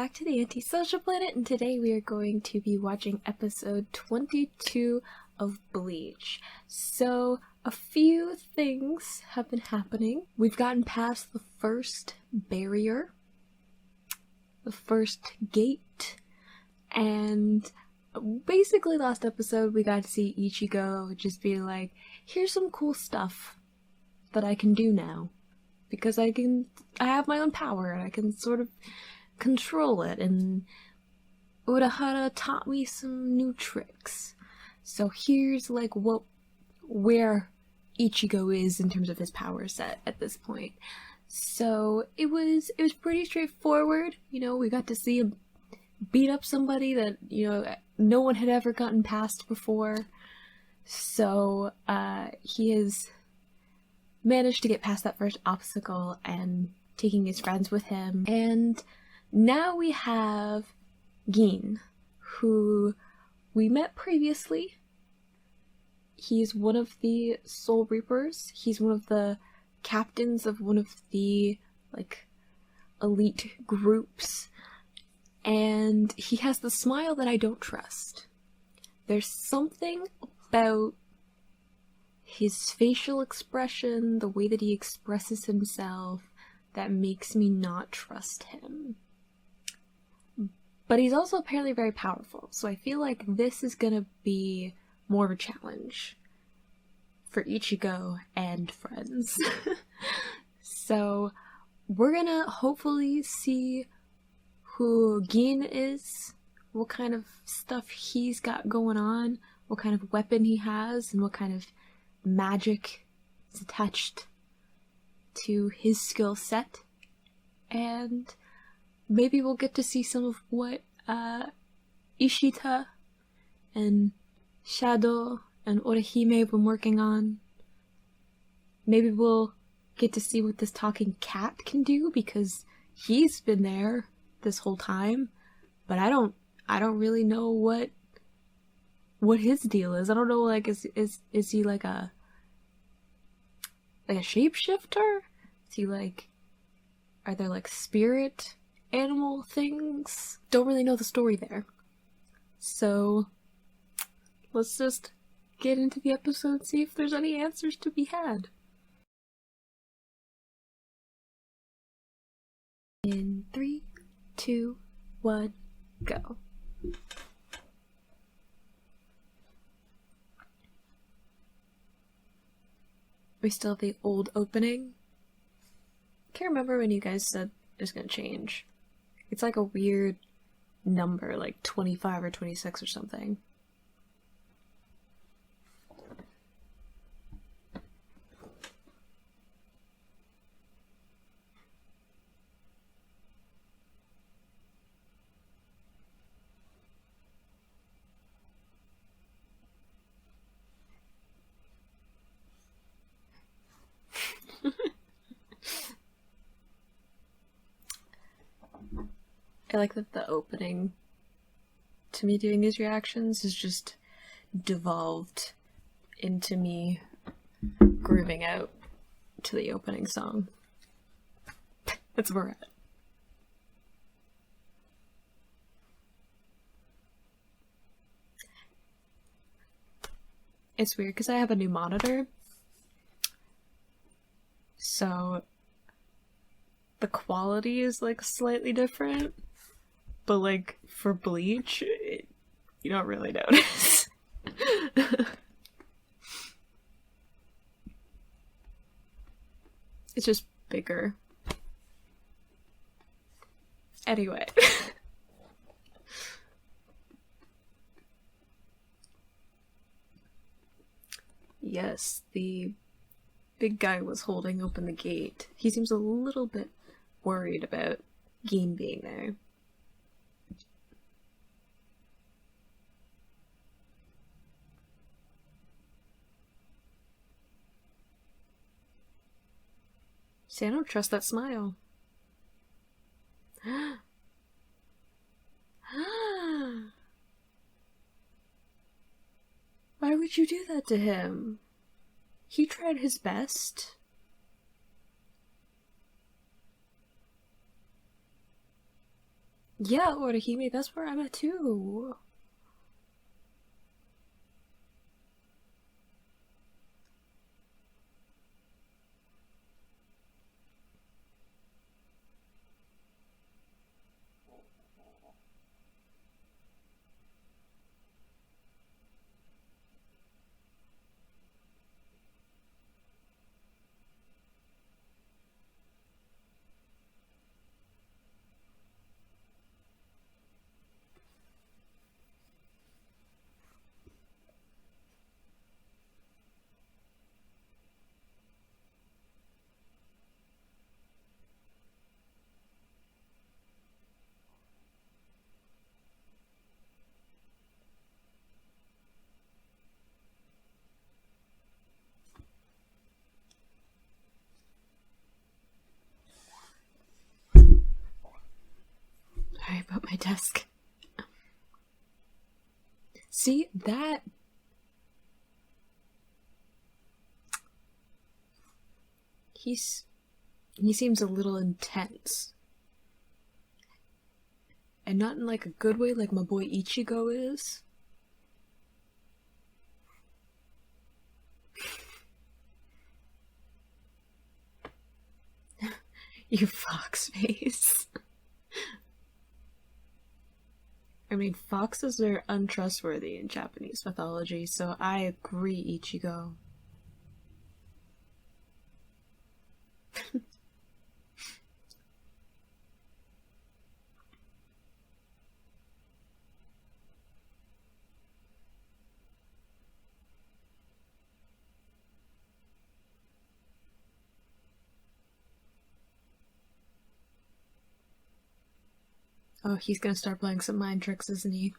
back to the Antisocial Planet, and today we are going to be watching episode 22 of Bleach. So, a few things have been happening. We've gotten past the first barrier, the first gate, and basically last episode we got to see Ichigo just be like, here's some cool stuff that I can do now. Because I have my own power, and I can sort of control it, and Urahara taught me some new tricks. So here's like where Ichigo is in terms of his power set at this point. So it was pretty straightforward. You know, we got to see him beat up somebody that, you know, no one had ever gotten past before. So he has managed to get past that first obstacle and taking his friends with him. And now we have Gin, who we met previously. He's one of the Soul Reapers. He's one of the captains of one of the, like, elite groups. And he has the smile that I don't trust. There's something about his facial expression, the way that he expresses himself, that makes me not trust him. But he's also apparently very powerful, so I feel like this is gonna be more of a challenge for Ichigo and friends. So we're gonna hopefully see who Gin is, what kind of stuff he's got going on, what kind of weapon he has, and what kind of magic is attached to his skill set. And maybe we'll get to see some of what Ishita and Shadow and Orihime have been working on. Maybe we'll get to see what this talking cat can do, because he's been there this whole time, but I don't really know what his deal is. I don't know, like, is he like a shapeshifter? Is he like, are there like spirit animal things? Don't really know the story there. So let's just get into the episode, see if there's any answers to be had. In 3, 2, 1, go. We still have the old opening. Can't remember when you guys said it was gonna change. It's like a weird number, like 25 or 26 or something. I like that the opening to me doing these reactions is just devolved into me grooving out to the opening song. That's where we're at. It's weird because I have a new monitor, so the quality is like slightly different. But, like, for Bleach, you don't really notice. It's just bigger. Anyway. Yes, the big guy was holding open the gate. He seems a little bit worried about Gin being there. See, I don't trust that smile. Why would you do that to him? He tried his best. Yeah, Orihime, that's where I'm at too. Sorry about my desk. See, that... He seems a little intense. And not in like a good way like my boy Ichigo is. You fox face. I mean, foxes are untrustworthy in Japanese mythology, so I agree, Ichigo. Oh, he's gonna start playing some mind tricks, isn't he?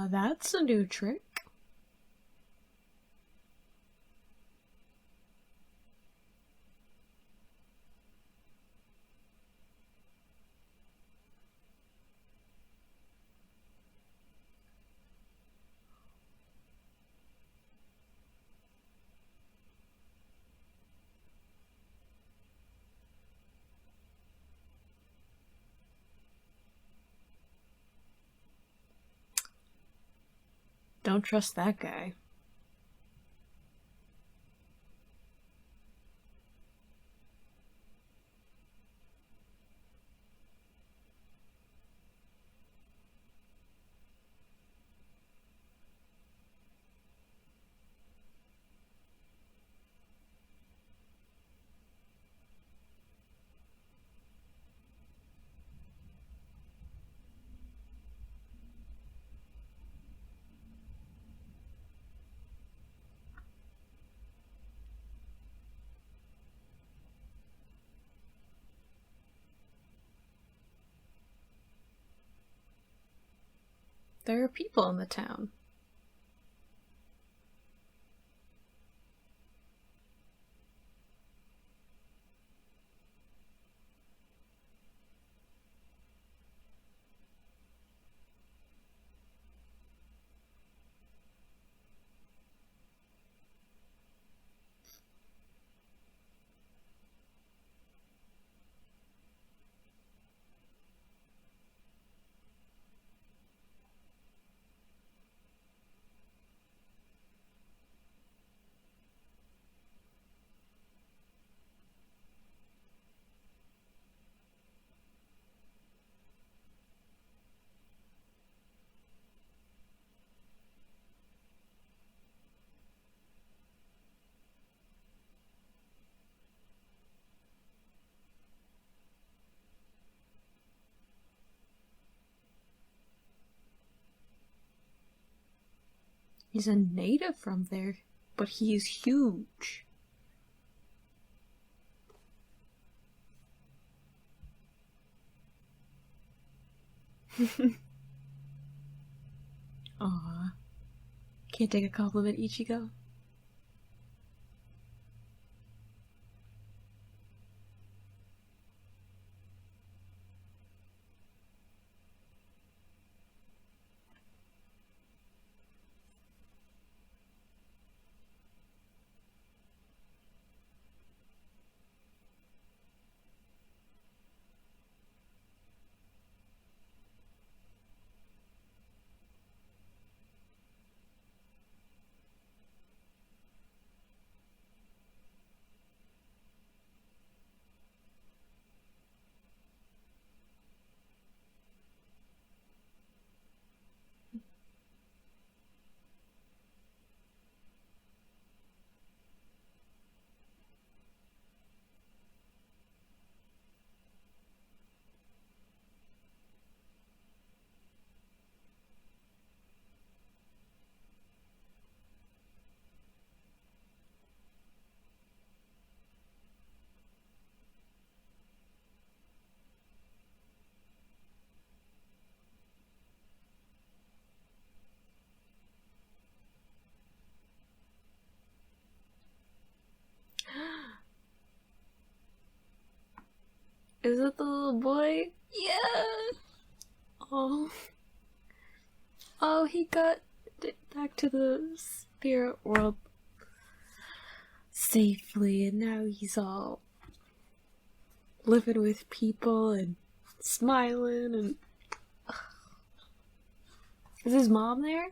That's a new trick. Don't trust that guy. There are people in the town. He's a native from there, but he's huge. Aw. Can't take a compliment, Ichigo. Is it the little boy? Yeah! Oh. Oh, he got back to the spirit world safely, and now he's all living with people and smiling and... Is his mom there?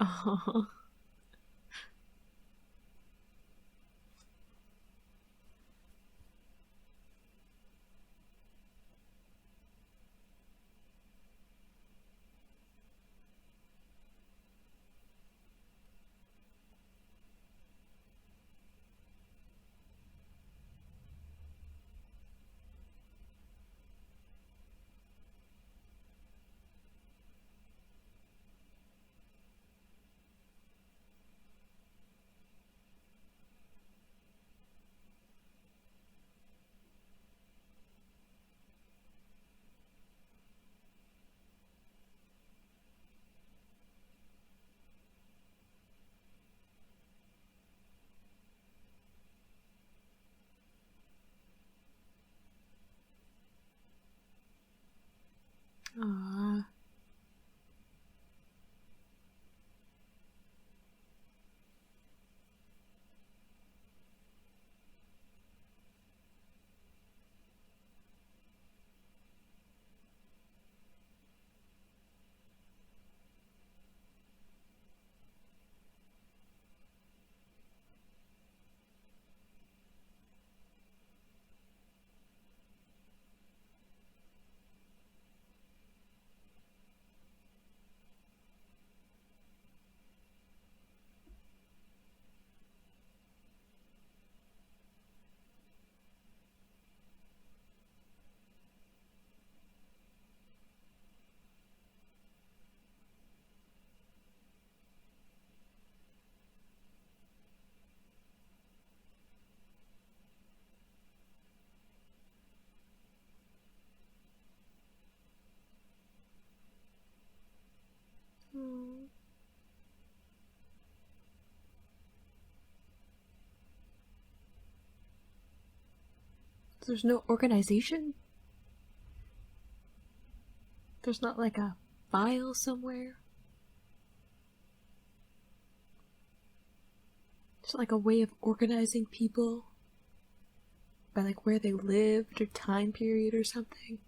Oh. Aww. Mm. There's no organization? There's not like a file somewhere? There's like a way of organizing people by like where they lived or time period or something?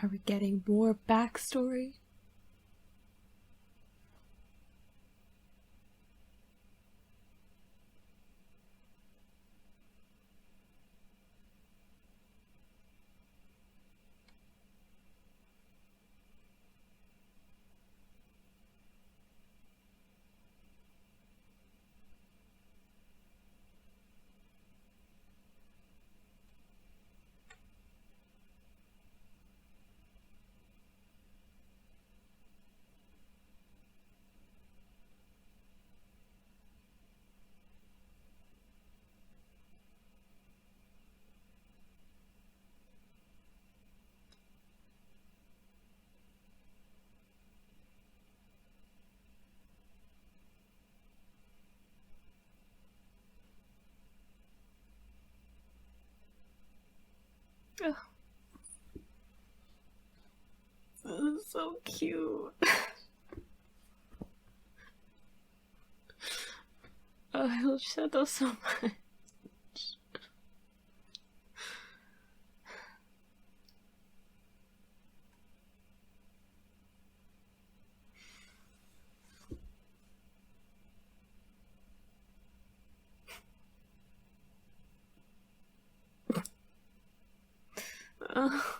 Are we getting more backstory? Oh, this is so cute. Oh, I love Shadow so much. Oh.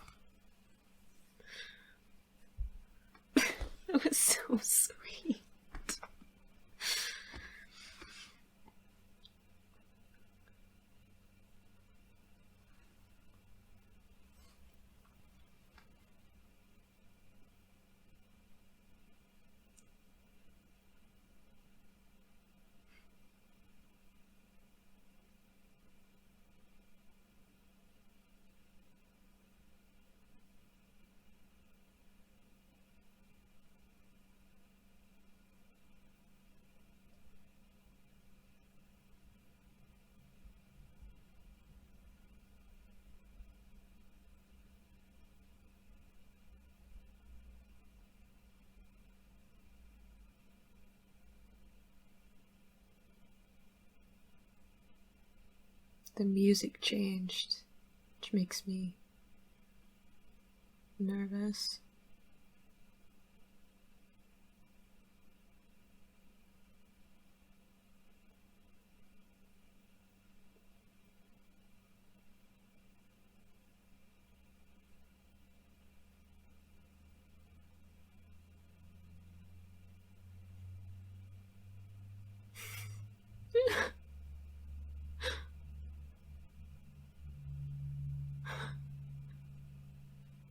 That was so sweet. The music changed, which makes me nervous.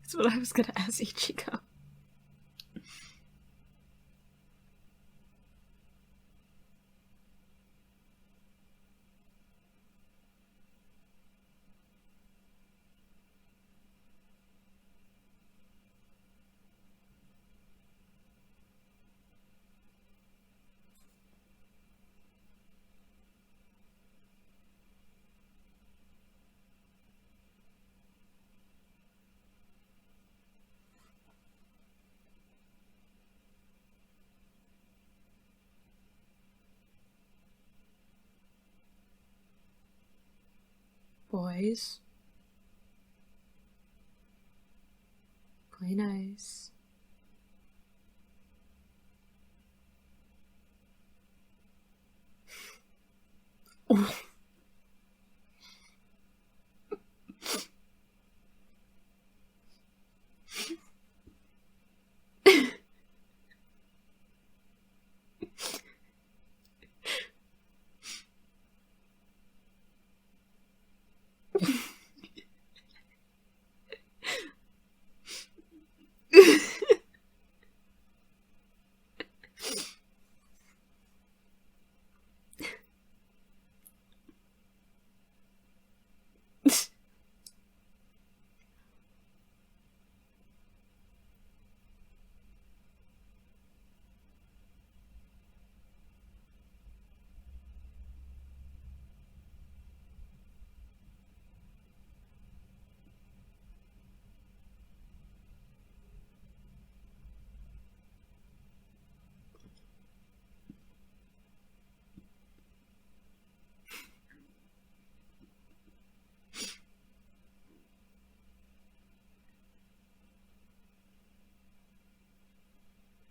That's what I was gonna ask Ichigo. Boys, play nice.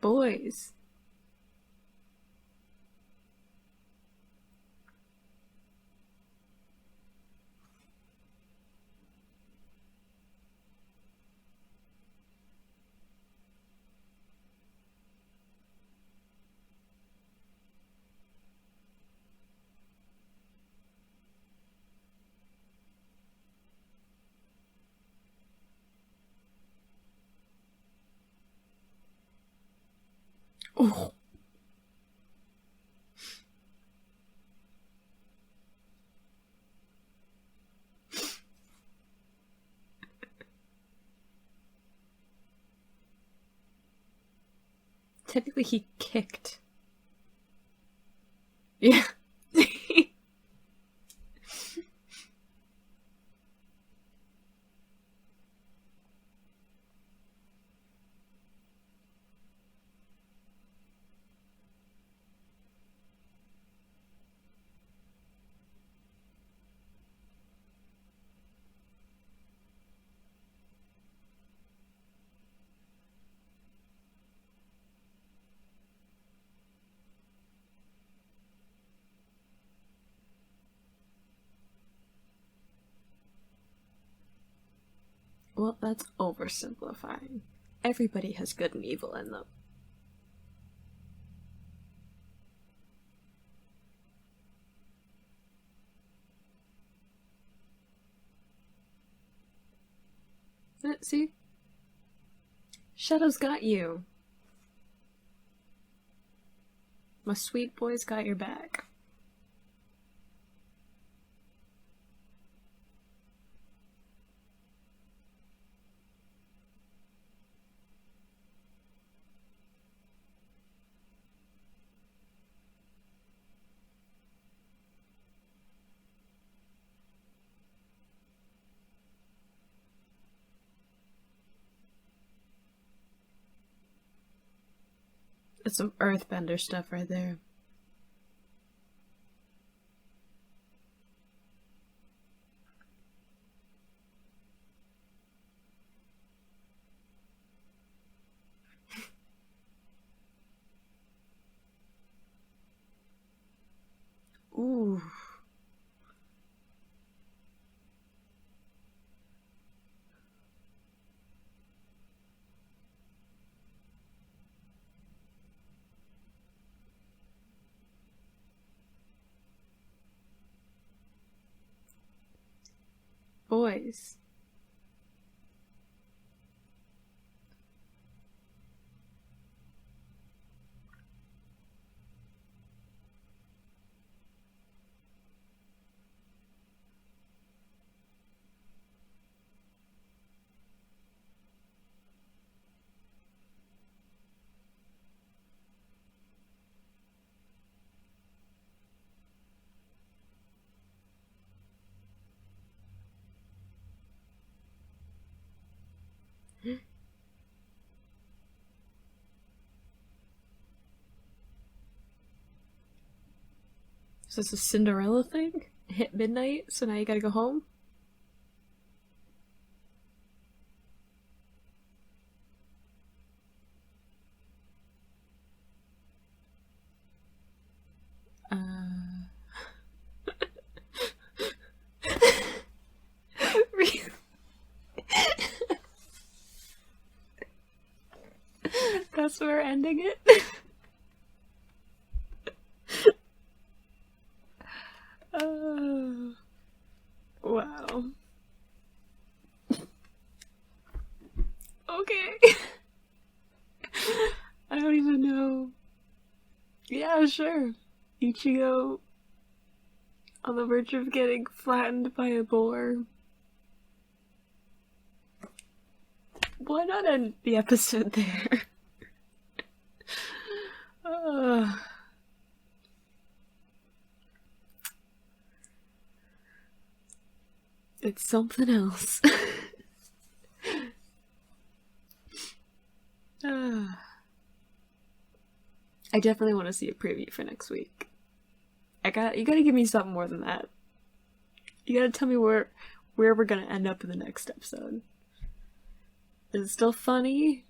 Boys. Oh. Technically, he kicked. Yeah. Well, that's oversimplifying. Everybody has good and evil in them. See? Shadow's got you. My sweet boy's got your back. It's some earthbender stuff right there. Ooh. Boys. Is this a Cinderella thing? Hit midnight, so now you gotta go home? That's where we're ending it? Wow. Okay. I don't even know. Yeah, sure. Ichigo on the verge of getting flattened by a boar. Why not end the episode there? It's something else. I definitely want to see a preview for next week. You gotta give me something more than that. You gotta tell me where we're gonna end up in the next episode. Is it still funny?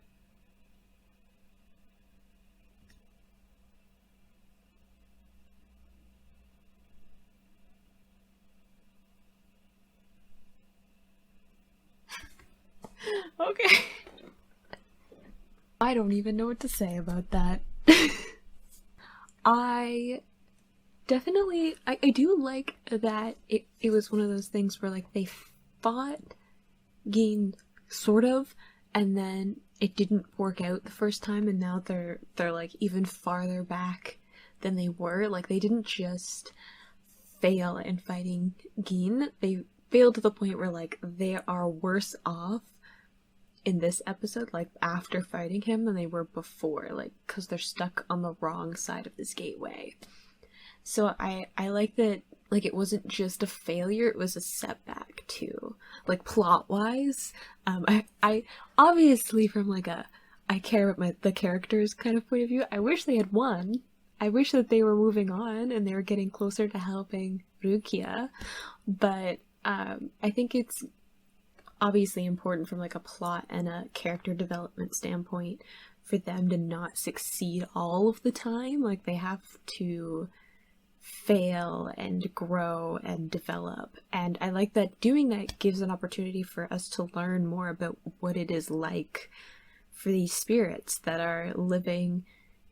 I don't even know what to say about that. I definitely, I do like that it was one of those things where, like, they fought Gin, sort of, and then it didn't work out the first time, and now they're like even farther back than they were. Like, they didn't just fail in fighting Gin, they failed to the point where, like, they are worse off in this episode, like, after fighting him than they were before, like, because they're stuck on the wrong side of this gateway. So I like that, like, it wasn't just a failure, it was a setback too, like, plot-wise. I obviously, from, like, I care about the characters kind of point of view, I wish they had won. I wish that they were moving on and they were getting closer to helping Rukia, but I think it's obviously important from, like, a plot and a character development standpoint for them to not succeed all of the time. Like, they have to fail and grow and develop, and I like that doing that gives an opportunity for us to learn more about what it is like for these spirits that are living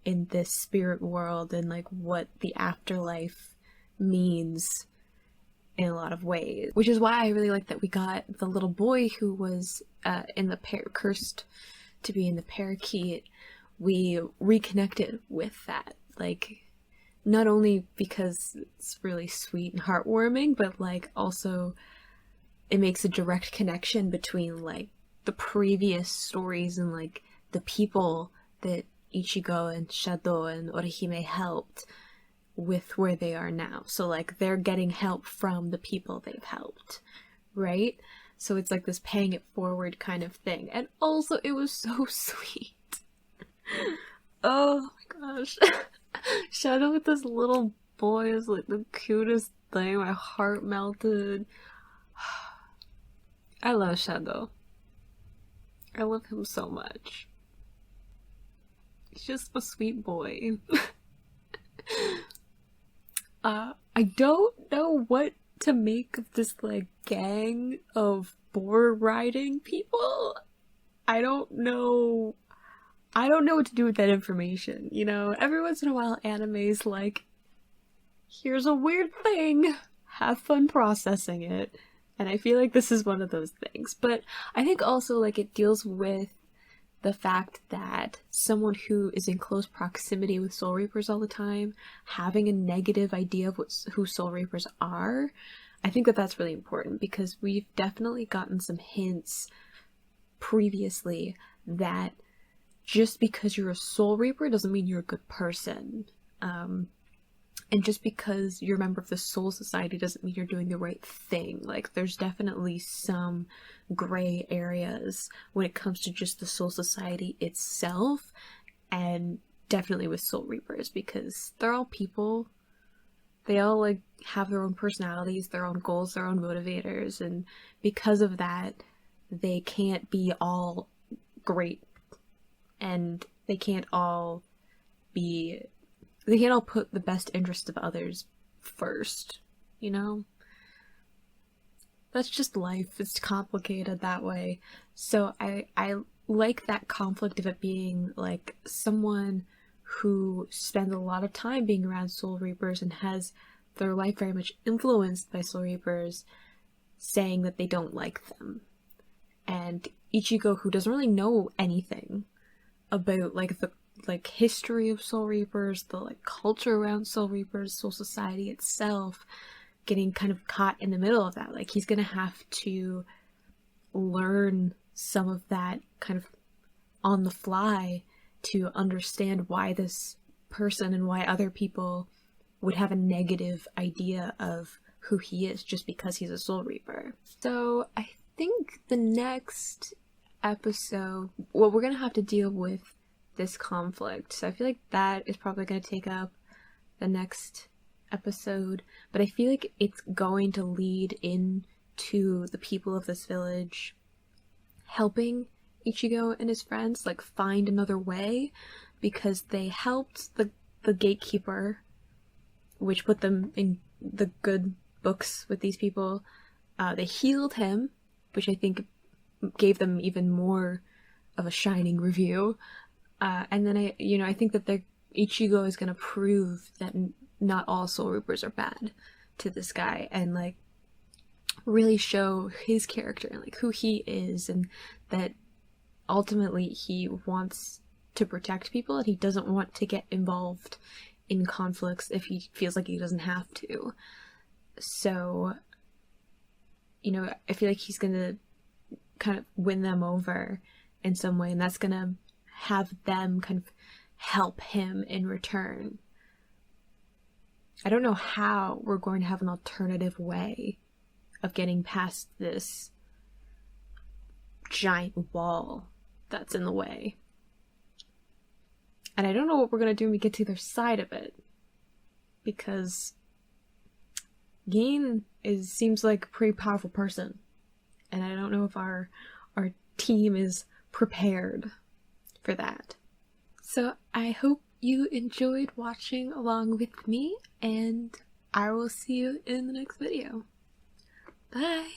in this spirit world, and, like, what the afterlife means in a lot of ways, which is why I really like that we got the little boy who was in the cursed to be in the parakeet. We reconnected with that, like, not only because it's really sweet and heartwarming, but, like, also it makes a direct connection between, like, the previous stories and, like, the people that Ichigo and Shadow and Orihime helped with where they are now. So, like, they're getting help from the people they've helped, right? So it's like this paying it forward kind of thing. And also, it was so sweet. Oh my gosh. Shadow with this little boy is, like, the cutest thing. My heart melted. I love Shadow. I love him so much. He's just a sweet boy. I don't know what to make of this, like, gang of boar riding people. I don't know what to do with that information, you know? Every once in a while, anime's like, here's a weird thing, have fun processing it. And I feel like this is one of those things. But I think also, like, it deals with the fact that someone who is in close proximity with Soul Reapers all the time, having a negative idea of who Soul Reapers are, I think that that's really important, because we've definitely gotten some hints previously that just because you're a Soul Reaper doesn't mean you're a good person. And just because you're a member of the Soul Society doesn't mean you're doing the right thing. Like, there's definitely some gray areas when it comes to just the Soul Society itself, and definitely with Soul Reapers, because they're all people. They all, like, have their own personalities, their own goals, their own motivators, and because of that, they can't be all great, and they can't all put the best interest of others first, you know? That's just life. It's complicated that way. So I like that conflict of it being, like, someone who spends a lot of time being around Soul Reapers and has their life very much influenced by Soul Reapers, saying that they don't like them. And Ichigo, who doesn't really know anything about, like, the history of Soul Reapers, the, like, culture around Soul Reapers, Soul Society itself, getting kind of caught in the middle of that. Like, he's gonna have to learn some of that kind of on the fly to understand why this person and why other people would have a negative idea of who he is just because he's a Soul Reaper. So I think the next episode, well, we're gonna have to deal with this conflict, so I feel like that is probably going to take up the next episode, but I feel like it's going to lead into the people of this village helping Ichigo and his friends, like, find another way, because they helped the gatekeeper, which put them in the good books with these people. They healed him, which I think gave them even more of a shining review. And then I think that Ichigo is gonna prove that not all Soul Reapers are bad to this guy, and like really show his character and like who he is, and that ultimately he wants to protect people and he doesn't want to get involved in conflicts if he feels like he doesn't have to. So, I feel like he's gonna kind of win them over in some way, and that's gonna have them kind of help him in return. I don't know how we're going to have an alternative way of getting past this giant wall that's in the way. And I don't know what we're going to do when we get to the other side of it, because Gin seems like a pretty powerful person, and I don't know if our team is prepared for that. So I hope you enjoyed watching along with me, and I will see you in the next video. Bye!